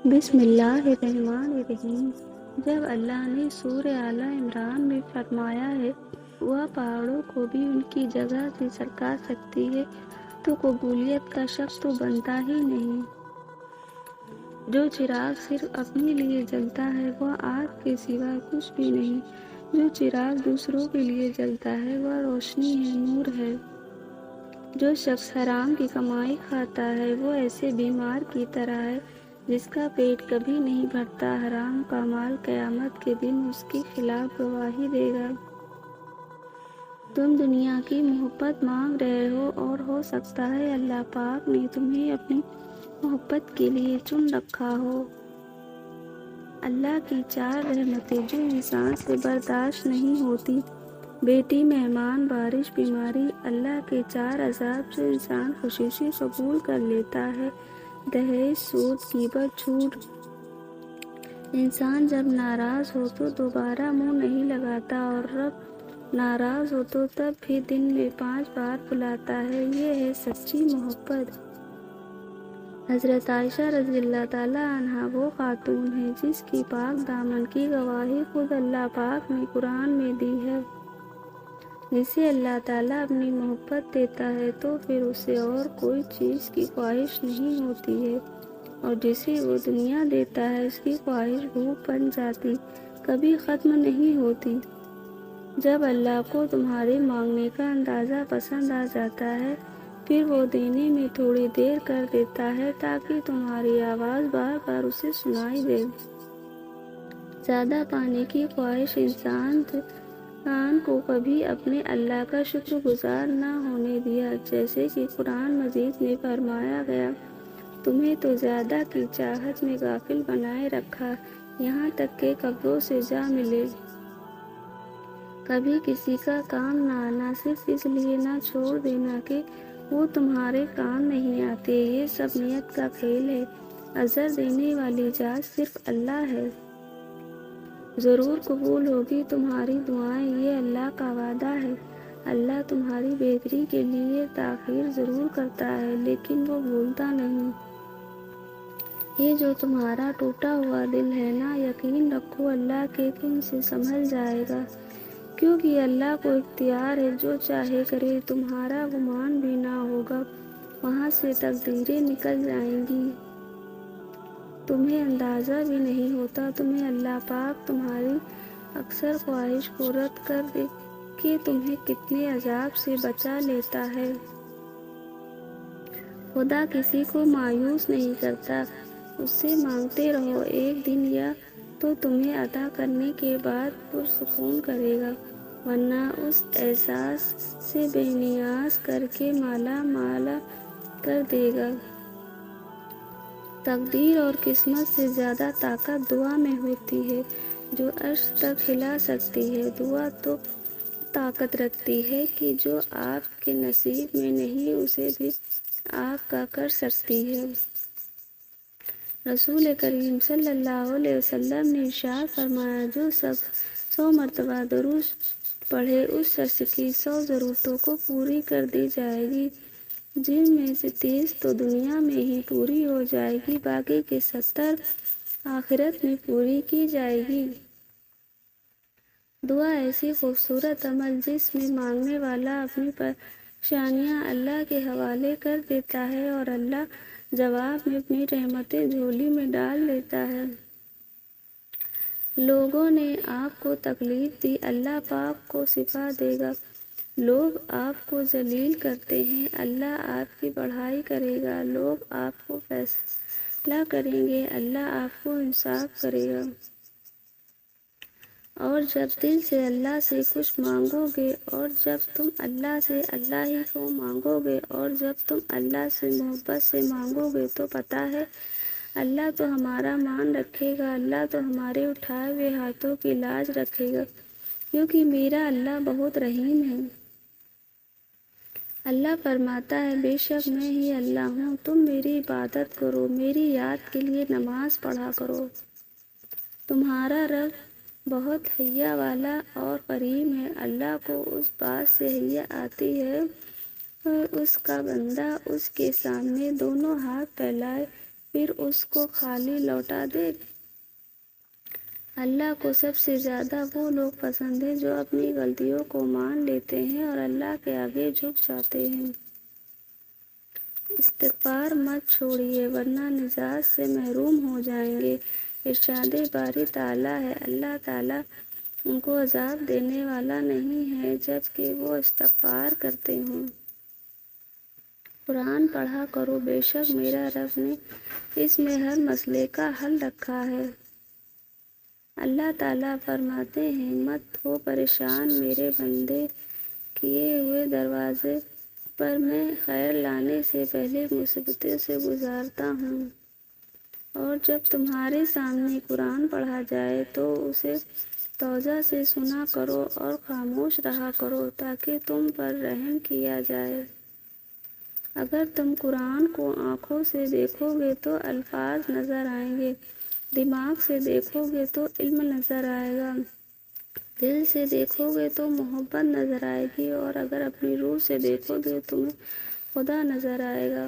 بسم اللہ الرحمن الرحیم۔ جب اللہ نے سورہ آل عمران میں فرمایا ہے وہ پہاڑوں کو بھی ان کی جگہ سے سرکا سکتی ہے، تو قبولیت کا شک تو بنتا ہی نہیں۔ جو چراغ صرف اپنے لیے جلتا ہے وہ آگ کے سوا کچھ بھی نہیں، جو چراغ دوسروں کے لیے جلتا ہے وہ روشنی ہے، نور ہے۔ جو شخص حرام کی کمائی کھاتا ہے وہ ایسے بیمار کی طرح ہے جس کا پیٹ کبھی نہیں بھرتا۔ حرام کا مال قیامت کے دن اس کے خلاف گواہی دے گا۔ تم دنیا کی محبت مانگ رہے ہو اور ہو سکتا ہے اللہ پاک نے تمہیں اپنی محبت کے لیے چن رکھا ہو۔ اللہ کی 4 رحمتیں جو انسان سے برداشت نہیں ہوتی: بیٹی، مہمان، بارش، بیماری۔ اللہ کے 4 عذاب جو انسان خوشی سے قبول کر لیتا ہے: دہیج، سود، غیبت، جھوٹ۔ انسان جب ناراض ہو تو دوبارہ منہ نہیں لگاتا اور رب ناراض ہو تو تب بھی دن میں 5 بار بلاتا ہے۔ یہ ہے سچی محبت۔ حضرت عائشہ رضی اللہ تعالیٰ عنہا وہ خاتون ہے جس کی پاک دامن کی گواہی خود اللہ پاک نے قرآن میں دی ہے۔ جسے اللہ تعالیٰ اپنی محبت دیتا ہے تو پھر اسے اور کوئی چیز کی خواہش نہیں ہوتی ہے، اور جسے وہ دنیا دیتا ہے اس کی خواہش بھوک بن جاتی، کبھی ختم نہیں ہوتی۔ جب اللہ کو تمہارے مانگنے کا اندازہ پسند آ جاتا ہے پھر وہ دینے میں تھوڑی دیر کر دیتا ہے تاکہ تمہاری آواز بار بار اسے سنائی دے۔ زیادہ پانے کی خواہش انسان کو کبھی اپنے اللہ کا شکر گزار نہ ہونے دیا، جیسے کہ قرآن مجید میں فرمایا گیا: تمہیں تو زیادہ کی چاہت میں غافل بنائے رکھا، یہاں تک کہ قبروں سے جا ملے۔ کبھی کسی کا کام نہ آنا صرف اس لیے نہ چھوڑ دینا کہ وہ تمہارے کام نہیں آتے۔ یہ سب نیت کا کھیل ہے۔ اجر دینے والی ذات صرف اللہ ہے۔ ضرور قبول ہوگی تمہاری دعائیں، یہ اللہ کا وعدہ ہے۔ اللہ تمہاری بہتری کے لیے تاخیر ضرور کرتا ہے لیکن وہ بھولتا نہیں۔ یہ جو تمہارا ٹوٹا ہوا دل ہے نا، یقین رکھو اللہ کے کرم سے سنبھل جائے گا، کیونکہ اللہ کو اختیار ہے، جو چاہے کرے۔ تمہارا گمان بھی نہ ہوگا، وہاں سے تقدیریں نکل جائیں گی۔ تمہیں اندازہ بھی نہیں ہوتا تمہیں اللہ پاک تمہاری اکثر خواہش کو رد کر دے کہ تمہیں کتنے عذاب سے بچا لیتا ہے۔ خدا کسی کو مایوس نہیں کرتا، اس سے مانگتے رہو، ایک دن یا تو تمہیں عطا کرنے کے بعد پرسکون کرے گا، ورنہ اس احساس سے بے نیاز کر کے مالا مال کر دے گا۔ تقدیر اور قسمت سے زیادہ طاقت دعا میں ہوتی ہے، جو عرش تک ہلا سکتی ہے۔ دعا تو طاقت رکھتی ہے کہ جو آپ کے نصیب میں نہیں اسے بھی آپ کا کر سکتی ہے۔ رسول کریم صلی اللہ علیہ وسلم نے ارشاد فرمایا: جو شخص 100 مرتبہ درود پڑھے اس شخص کی 100 ضرورتوں کو پوری کر دی جائے گی، جن میں سے 30 تو دنیا میں ہی پوری ہو جائے گی، باقی کے 70 آخرت میں پوری کی جائے گی۔ دعا ایسی خوبصورت عمل جس میں مانگنے والا اپنی پریشانیاں اللہ کے حوالے کر دیتا ہے اور اللہ جواب میں اپنی رحمتیں جھولی میں ڈال لیتا ہے۔ لوگوں نے آپ کو تکلیف دی، اللہ پاک کو شفا دے گا۔ لوگ آپ کو ذلیل کرتے ہیں، اللہ آپ کی بڑائی کرے گا۔ لوگ آپ کو فیصلہ کریں گے، اللہ آپ کو انصاف کرے گا۔ اور جب دل سے اللہ سے کچھ مانگو گے اور جب تم اللہ سے اللہ ہی کو مانگو گے اور جب تم اللہ سے محبت سے مانگو گے تو پتہ ہے اللہ تو ہمارا مان رکھے گا، اللہ تو ہمارے اٹھائے ہوئے ہاتھوں کی لاج رکھے گا، کیونکہ میرا اللہ بہت رحیم ہے۔ اللہ فرماتا ہے: بے شک میں ہی اللہ ہوں، تم میری عبادت کرو، میری یاد کے لیے نماز پڑھا کرو۔ تمہارا رب بہت حیا والا اور کریم ہے۔ اللہ کو اس بات سے حیا آتی ہے اور اس کا بندہ اس کے سامنے دونوں ہاتھ پھیلائے پھر اس کو خالی لوٹا دے گے۔ اللہ کو سب سے زیادہ وہ لوگ پسند ہیں جو اپنی غلطیوں کو مان لیتے ہیں اور اللہ کے آگے جھک جاتے ہیں۔ استغفار مت چھوڑیے ورنہ نجات سے محروم ہو جائیں گے۔ ارشاد باری تعالیٰ ہے، اللہ تعالیٰ ان کو عذاب دینے والا نہیں ہے جب کہ وہ استغفار کرتے ہوں۔ قرآن پڑھا کرو، بے شک میرا رب نے اس میں ہر مسئلے کا حل رکھا ہے۔ اللہ تعالیٰ فرماتے ہیں، مت ہو پریشان میرے بندے، کیے ہوئے دروازے پر میں خیر لانے سے پہلے مصیبتوں سے گزارتا ہوں، اور جب تمہارے سامنے قرآن پڑھا جائے تو اسے توجہ سے سنا کرو اور خاموش رہا کرو تاکہ تم پر رحم کیا جائے۔ اگر تم قرآن کو آنکھوں سے دیکھو گے تو الفاظ نظر آئیں گے، دماغ سے دیکھو گے تو علم نظر آئے گا، دل سے دیکھو گے تو محبت نظر آئے گی، اور اگر اپنی روح سے دیکھو گے تو تمہیں خدا نظر آئے گا۔